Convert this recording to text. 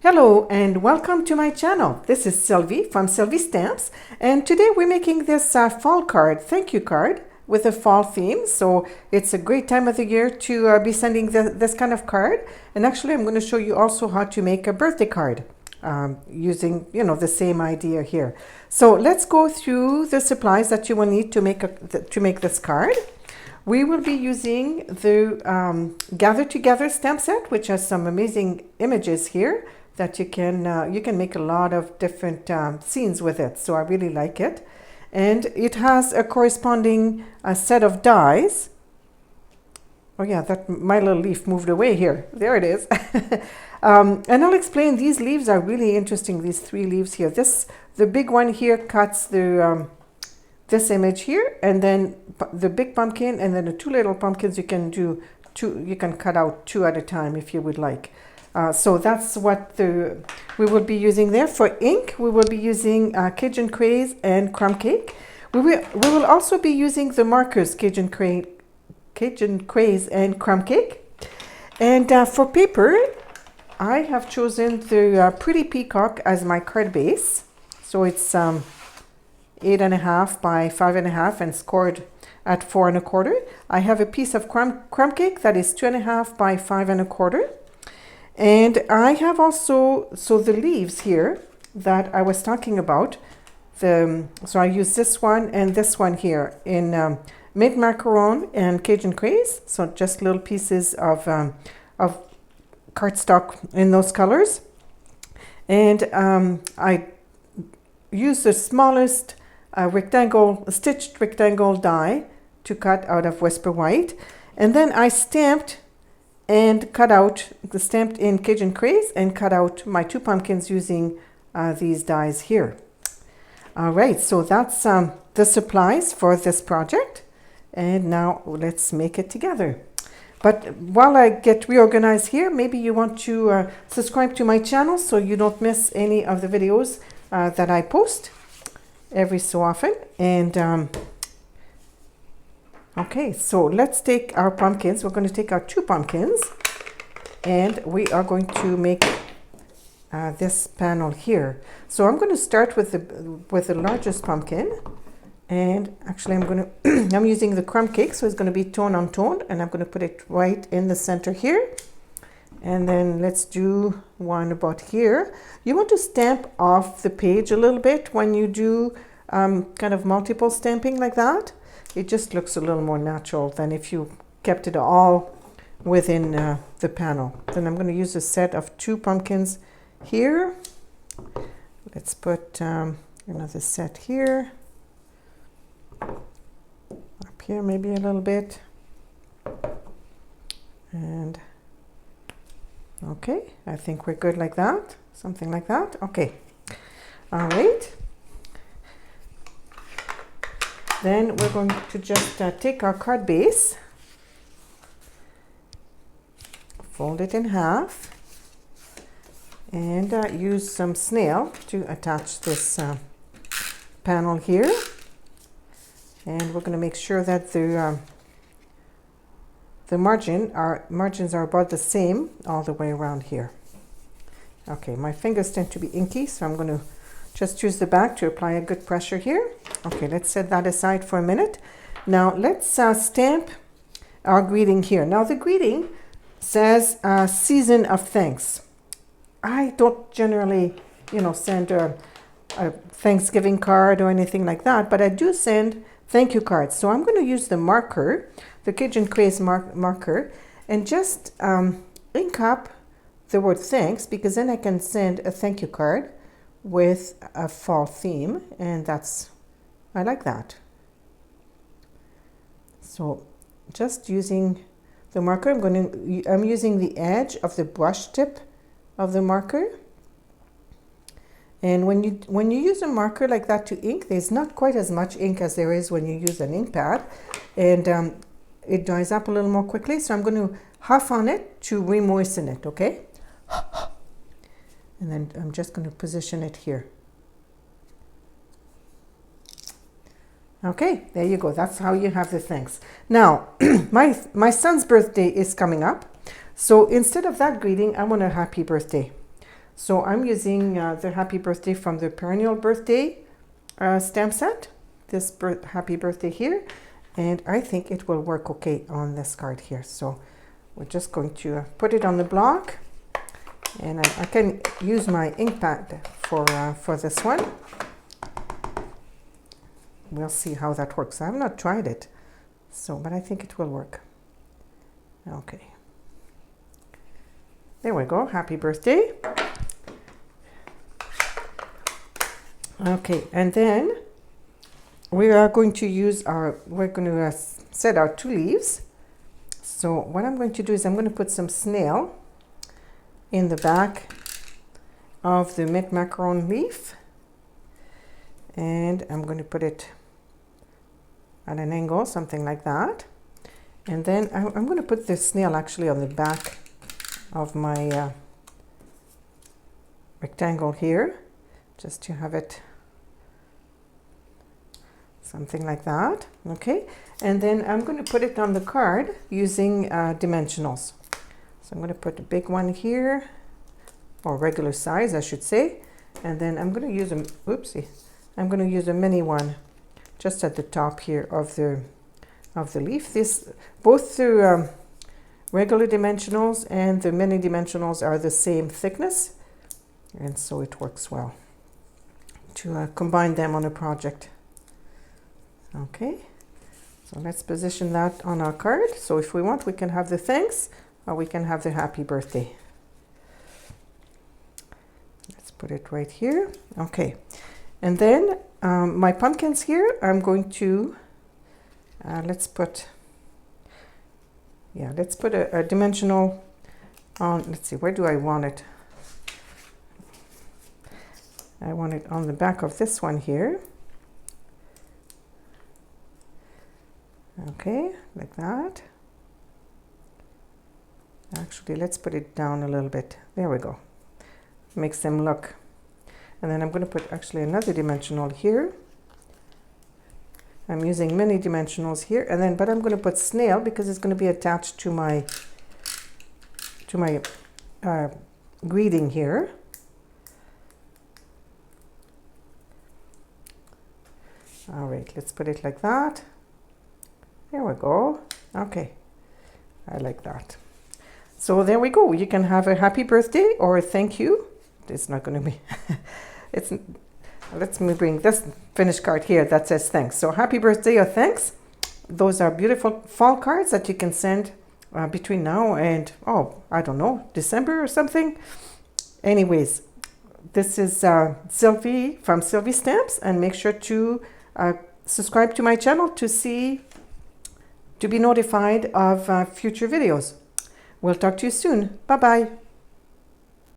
Hello and welcome to my channel. This is Sylvie from Sylvie Stamps, and today we're making this fall card, thank you card with a fall theme. So it's a great time of the year to be sending this kind of card. And actually I'm going to show you also how to make a birthday card using the same idea here. So let's go through the supplies that you will need to make this card. We will be using the Gather Together stamp set, which has some amazing images here that you can make a lot of different scenes with it. So I really like it. And it has a corresponding set of dies. Oh yeah, that my little leaf moved away here. There it is. And I'll explain, these leaves are really interesting, these three leaves here. The big one here cuts the this image here, and then the big pumpkin, and then the two little pumpkins you can cut out two at a time if you would like. So that's what we will be using there. For ink, we will be using Cajun Craze and Crumb Cake. We will also be using the markers Cajun Craze and Crumb Cake. And for paper, I have chosen the Pretty Peacock as my card base. So it's 8.5 by 5.5 and scored at 4 1/4. I have a piece of crumb cake that is 2.5 by 5 1/4. And I have also, so the leaves here that I was talking about, so I use this one and this one here in mint macaron and Cajun Craze. So just little pieces of cardstock in those colors. And I use the smallest stitched rectangle die to cut out of Whisper White. And then I stamped and cut out, stamped in Cajun Craze and cut out my two pumpkins using these dies here. All right, so that's the supplies for this project. And now let's make it together. But while I get reorganized here, maybe you want to subscribe to my channel so you don't miss any of the videos that I post every so often. And okay, so let's take our pumpkins. We're going to take our two pumpkins and we are going to make this panel here. So I'm going to start with the largest pumpkin, and actually I'm using the crumb cake, so it's going to be tone on tone, and I'm going to put it right in the center here. And then let's do one about here. You want to stamp off the page a little bit when you do kind of multiple stamping like that. It just looks a little more natural than if you kept it all within the panel. Then I'm going to use a set of two pumpkins here. Let's put another set here. Up here maybe a little bit. And okay, I think we're good like that. Something like that. Okay. All right. Then we're going to just take our card base, fold it in half, and use some snail to attach this panel here. And we're going to make sure that the margins are about the same all the way around here. Okay, my fingers tend to be inky, so I'm going to just use the back to apply a good pressure here. Okay, let's set that aside for a minute. Now let's stamp our greeting here. Now the greeting says Season of Thanks. I don't generally, send a Thanksgiving card or anything like that, but I do send thank you cards. So I'm going to use the marker, the Cajun Craze marker, and just ink up the word thanks, because then I can send a thank you card with a fall theme, and I like that. So just using the marker, I'm using the edge of the brush tip of the marker. And when you use a marker like that to ink, there's not quite as much ink as there is when you use an ink pad, and it dries up a little more quickly. So I'm going to huff on it to re-moisten it, okay? And then I'm just going to position it here. Okay, there you go. That's how you have the thanks. Now, my son's birthday is coming up. So instead of that greeting, I want a happy birthday. So I'm using the Happy Birthday from the Perennial Birthday stamp set, this Happy Birthday here, and I think it will work okay on this card here. So we're just going to put it on the block, and I can use my ink pad for this one. We'll see how that works. I have not tried it, so but I think it will work. Okay. There we go. Happy birthday. Okay, and then we are going to we're going to set our 2 leaves. So what I'm going to do is I'm going to put some snail in the back of the mint macaron leaf, and I'm going to put it at an angle, something like that. And then I'm going to put the snail actually on the back of my rectangle here, just to have it something like that. Okay, and then I'm going to put it on the card using dimensionals. So I'm going to put a big one here, or regular size I should say, and then I'm going to use I'm going to use a mini one just at the top here of the leaf. Both the regular dimensionals and the mini dimensionals are the same thickness, and so it works well to combine them on a project. Okay, so let's position that on our card. So if we want, we can have the thanks, or we can have the happy birthday. Let's put it right here. Okay, and then my pumpkins here, I'm going to let's put a dimensional on. Let's see, where do I want it? I want it on the back of this one here. Okay, like that. Actually, let's put it down a little bit. There we go. Makes them look. And then I'm going to put actually another dimensional here. I'm using many dimensionals here, and then but I'm going to put snail because it's going to be attached to my greeting here. All right, let's put it like that. There we go. Okay, I like that. So there we go. You can have a happy birthday or a thank you. It's not going to be. Let's bring this finished card here that says thanks. So happy birthday or thanks. Those are beautiful fall cards that you can send between now and, I don't know, December or something. Anyways, this is Sylvie from Sylvie Stamps, and make sure to subscribe to my channel to be notified of future videos. We'll talk to you soon. Bye-bye.